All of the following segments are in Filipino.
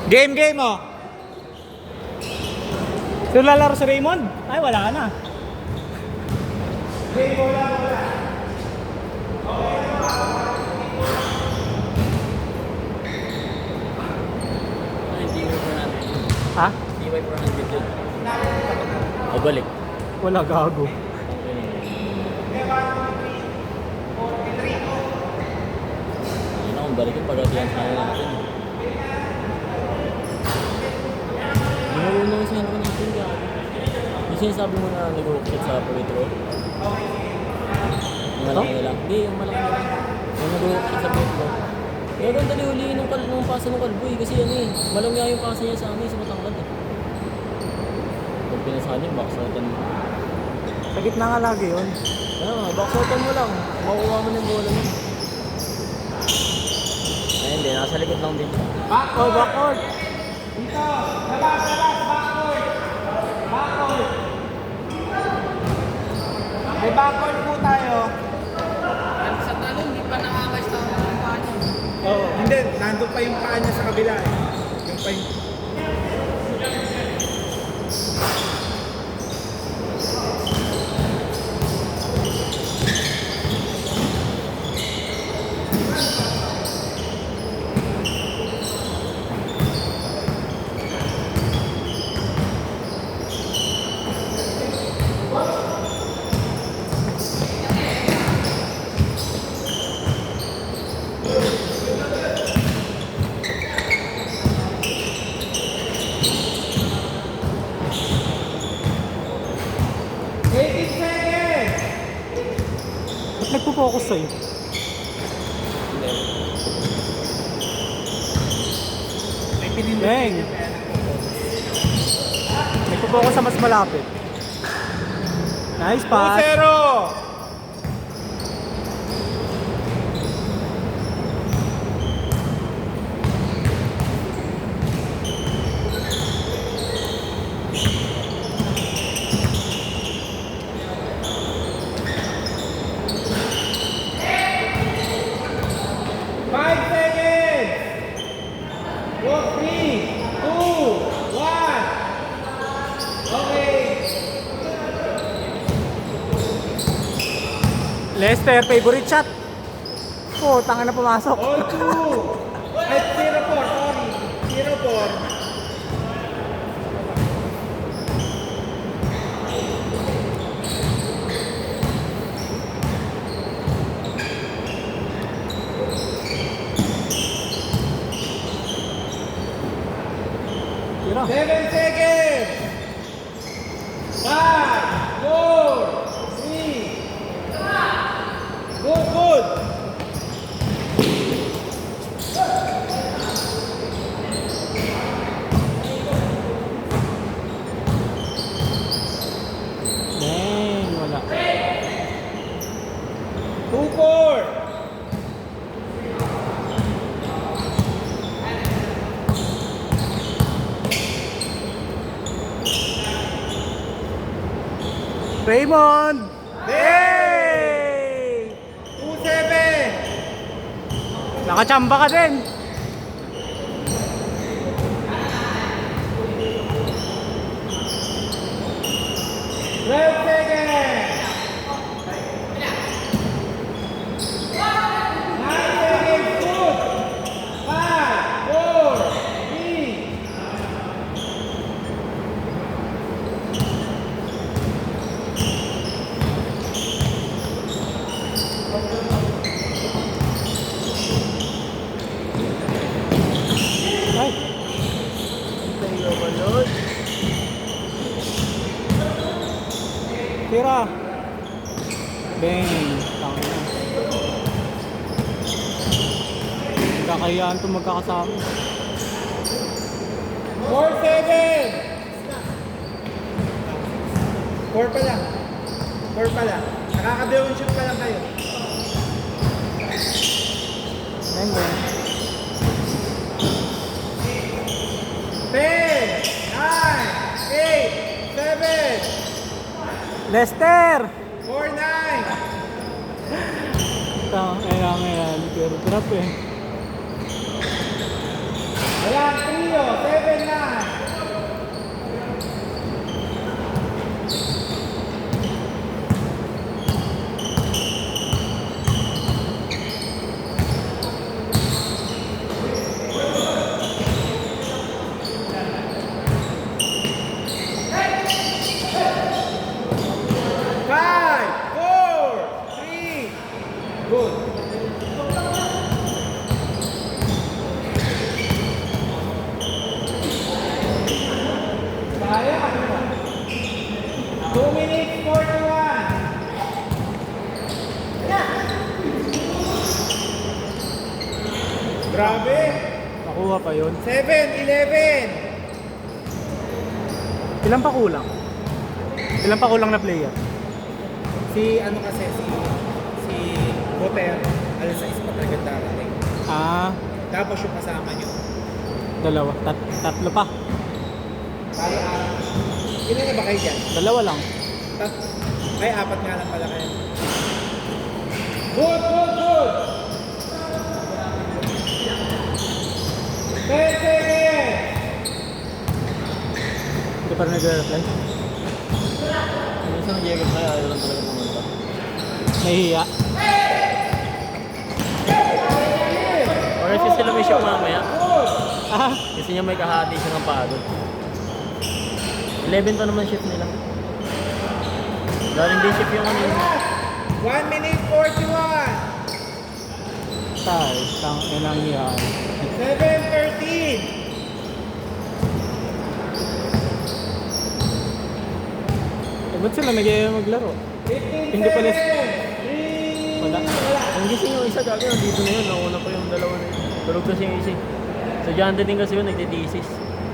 Game oh. Sino lalaro si Raymond? Ay, wala ka na. Game, wala. Ha? Iway 400 yun. O balik. Wala, gago. Hindi na kung balikin pag-atiyan sa natin. Marunong sa ano natin gago. Yung sinasabi mo na nag-workshop sa Petro. Yung malaki na lang. Hindi, yung malaki na lang. Yung nag-workshop sa Petro. Kaya ganda ni huliin nung pasa ng kalboy. Kasi ano eh, malangya yung pasa niya sa amin sa Matangkad eh. Pag pinasahan niya, backsoutan mo. Sa gitna nga lagi yun. Kaya nga, backsoutan mo lang. Makukuha mo na yung bola mo. Ay hindi, nasa likod lang din siya. Oh, backward. Dito, labas, backward. Backward. May backward po tayo. Sa talon, hindi pa nakakasta ang paa niya. Oo, hindi. Nandun pa yung paa niya sa kabila. Yung pa yung... Ba't nagpo-focus sa'yo? Bang! Nagpo-focus sa mas malapit. Nice pass. 2-0! Lester, favorite shot. Oh, tanga na pumasok. All 2. Ay, 0-4, sorry. 0-4. Tira. 7 seconds. 5, 4, 3. Good, good. Dang, wala. 2-4. Raymond! Hey! 2-7. Nakachamba ka din. Twelve seconds. 9 seconds. Good. 5, 4, 3. Ay, Tayo ba yun? tira. Bang. Tanga na. Kakayaan ito magkakasama. 4-7. 4 pa lang. 4 pa lang. Nakaka-down shoot pa lang kayo. Bang, bang. 10, 9, 8, 7, Lester! 4, 9. Kailangan yan. Pero trap eh. Wala, trio, Kaya. 2 minutes 41. Grabe. Nakuha pa yun. 7-11. Ilan pa kulang? Ilan pa kulang na player? Si ano kasi, si Boter, alas 6 pa talaga darating. Ah, Tapos yung kasama nyo. dalawa. Tatlo pa. Kaya, ilan na ba kayo dyan? Dalawa lang. Ay, 4 nga lang pala kayo. Good, good, good! 10 seconds! Hindi pa rin nag-reply. Minsan nag-iagad kaya ayaw lang talaga pumunta. Nahihiya. Or kasi sila may show mamaya. Ah, Kasi niya may kahati siya ng pagod. 11 pa naman shift nila. Galing din shift yung ano yun. 1 minute 41! tayo. Inang yan. 7:13! Ba't sila maglaro? 15 Hindi pala- seconds! Wala. Ang gising yung isa gagawin, nandito na yun. Nauna pa yung dalawa na yun. Tulog kasi yung isa. Estudyante din kasi yun, nagtithesis.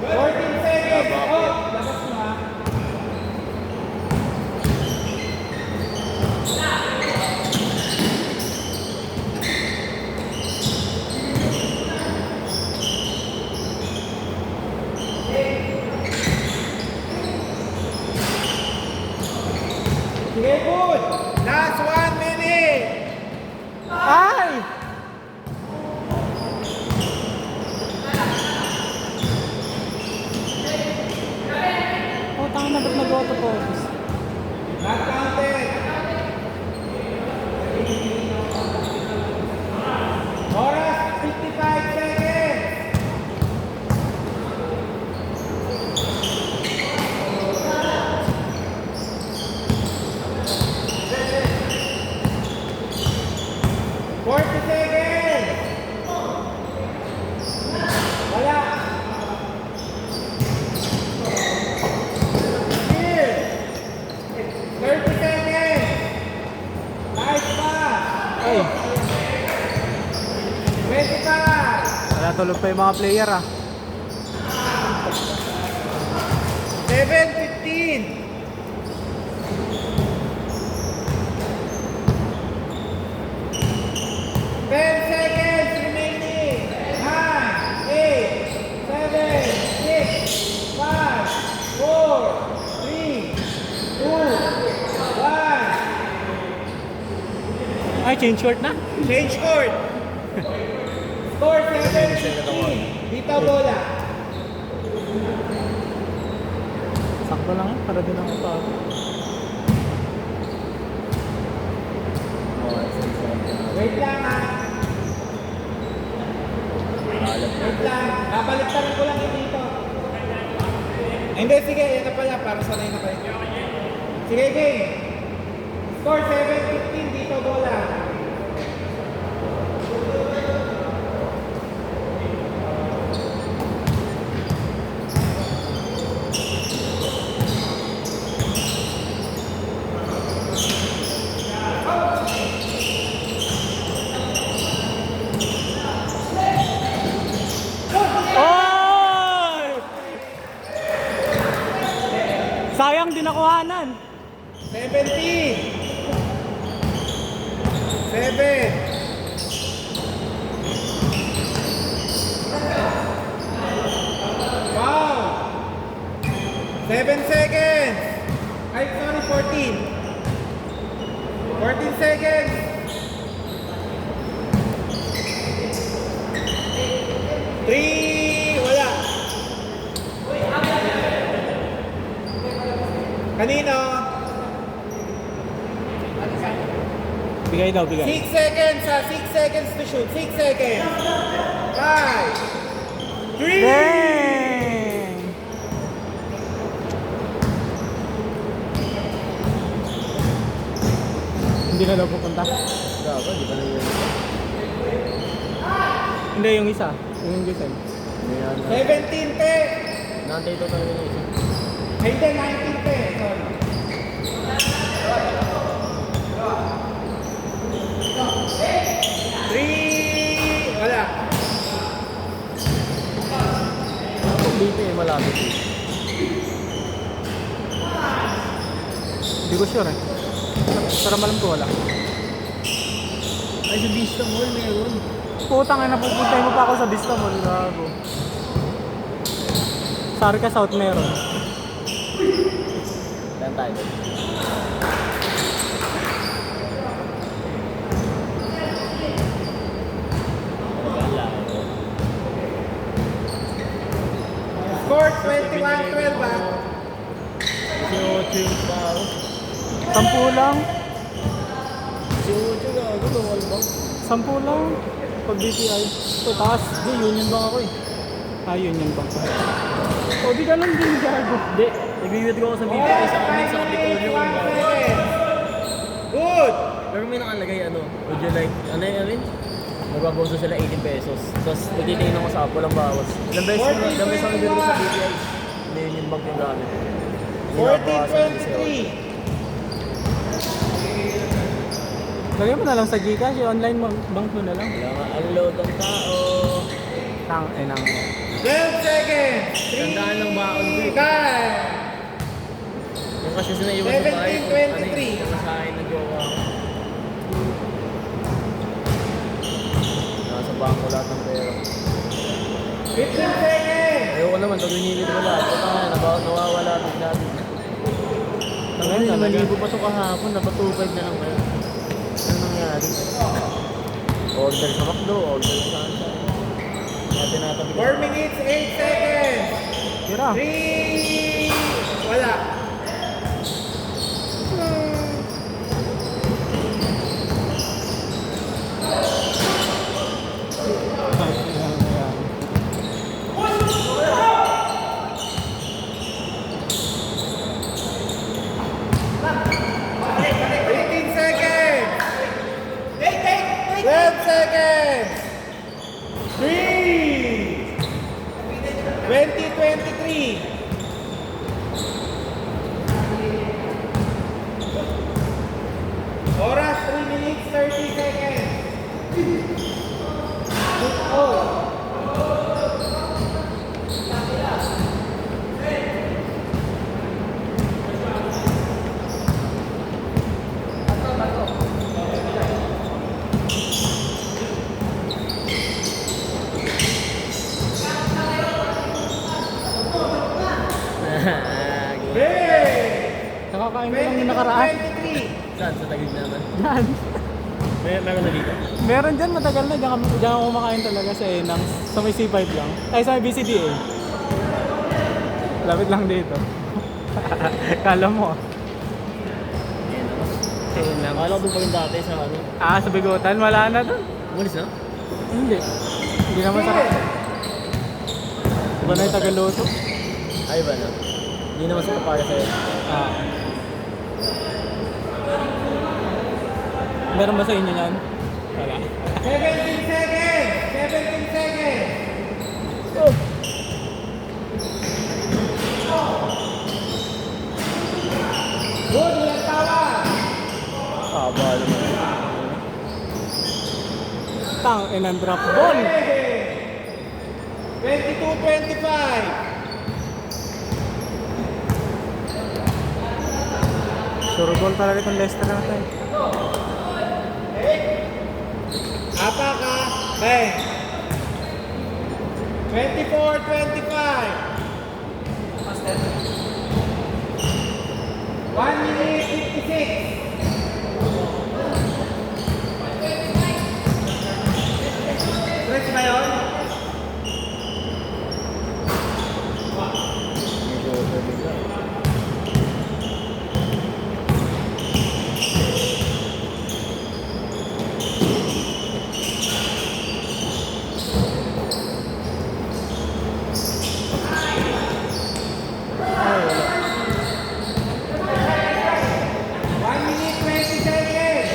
14 seconds! Oh! Labas mo ha! Sige, good! Last 1 minute! Ay! Oh, tanga na ba't nag-auto-focus? Not counted! Oras, 55 seconds! Forty seconds! Wala! Here! 30 seconds! Nice pass! Ay, 25! wala tulog pa yung mga player ah. 7:15! 10 seconds remaining! 9, 8, 7, 6, 5, 4, 3, 2, 1. Ay, change short na. Change court! Score 7-15. Dito bola. Sakto lang para din ako pa. Wait lang ha. Wait lang. Nabaliktaran ko lang yung dito. Hindi, sige. Yan na pala. Para sanay na kayo. Sige, game. Score 7-15. Dito bola. Oy! Sayang din nakuhanan. 17. 7. Wow. 7 seconds. Ay, sorry, 14. 14 seconds. 3. Wala. Kanino? Bigay daw, bigay. 6 seconds ha. 6 seconds to shoot. 6 seconds. 5. 3. Dang! Hindi na daw pupunta. Dapat, di ba na yun? Hindi, yung isa. Yung Giselle. May ano. 17 te. Nantay ito talaga yung isa. Ay, hindi, 19 pe. Sorry. Three. Wala. Kung dito eh, malapit eh. Hindi ko sure eh. Pero malam ko wala. Ay, sa Vista Mall meron. Putang ina, pupuntahin mo pa ako sa Vista Mall. Gago. Sarka South meron. Saan tayo? Wala. Score 21-12 ba? Si Ocho yung tao. 10 lang. Si Ocho gago, bawal ba? 10 lang. Pag BPI. Ito taas. Hindi, Union Bank ako eh. Ayun yung bank. O di ganun din gago. Hindi, nag-withdraw ako sa BPI sa amin sa Capitolio. Good! Pero may nakalagay ano, would you like, ano yun? Magbabawasan sila 18 pesos. Tapos magtitingin ako sa app, walang bawas. Ilang beses ako nabili sa BPI. Hindi yun yung bank yung gamit. Hindi nabawasan ng 18. 14-23. Lagay mo na lang sa Gcash. Online bank mo na lang. Wala nga, unload ang tao. Tang enang. 12 seconds. Tandaan ng baon ko eh. Time. Yung kasi sinaiwan sa bahay ko. 17-23. Nakasahin na jowa ko. Nasa bangko lahat ng pera. 15 seconds. Ayoko naman, pag hinilit ko lahat. Ito nga, nawawala bigla. Ayun, Ang talaga. malibo pa ito kahapon, napatupad na lang ngayon. Ano nangyari? Order sa McDo, order sa Sansa. Kaya tinatabi ko. 4 minutes, 8 seconds. Tira. 3. Wala. Oras 3 minutes 30 seconds. Nakakain ko lang yung nakaraan. 23. Saan? Sa Taguig naman. Yan. Meron na dito. Meron dyan, matagal na. Diyan ako kumakain talaga sa Enang. Sa may C5 lang. Ay, sa may BCDA. Lapit lang dito. Kala mo. Sa Enang. Akala ko doon pa rin dati sa ano. Ah, sa Bigutan. Wala na dun. Umalis na? Hindi. Hindi naman sa... Iba na yung Tagaloso. Ay ba na? Hindi naman sa kapaya sa'yo. Ah. Meron ba sa inyo yan? Wala. 17 seconds. 17 seconds. Good, walang tawa. Haba naman. Tang, Enang drop ball. 22-25. Sure goal talaga itong Leicester natin. Apa ka? Bang. 24-25. 1 minute 56. Stretch ba yun? Medyo bigla. Ay, wala. 1 minute 20 seconds.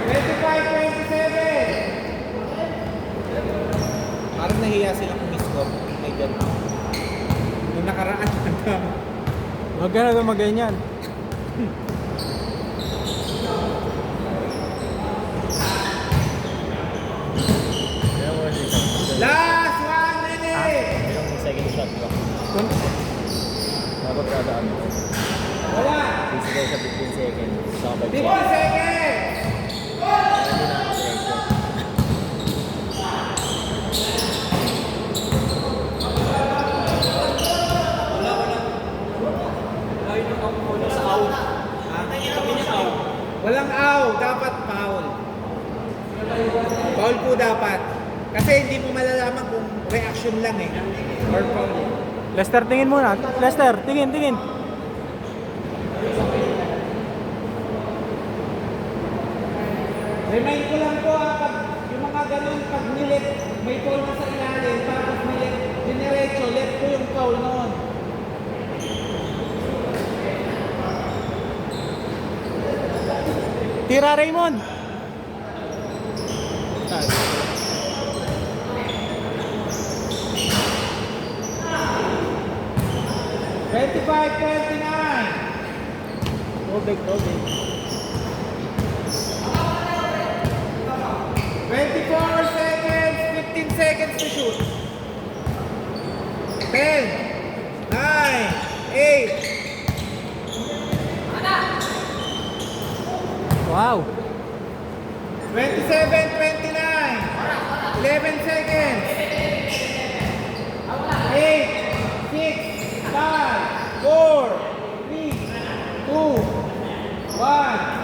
25-27. Parang nahiya silang umiscore. Ay, ganun. Yung nakaraan. Huwag ka na gumaganyan. Meron mo kasi shot. Last one minute! Meron mo second shot ba? Dapat kada ano. Wala! Busy daw sa 15 seconds. Saka 5 50 seconds. seconds! Hindi na nakadiretso. Walang out, dapat foul. Foul po dapat. Kasi hindi mo malalaman kung reaction lang eh. Or foul. Lester, tingin muna. Lester, tingin, tingin. Remind ko lang po pag yung mga ganun, pag nilit, may foul na sa ilalim, tapos nilit, dinerecho, left ko yung foul noon. Tira, Raymond. Twenty-five, 29. Tobig. 24 seconds, 15 seconds to shoot. 10, 9, 8, Wow. 27, 29, 11 seconds. 8, 6, 5, 4, 3, 2, 1.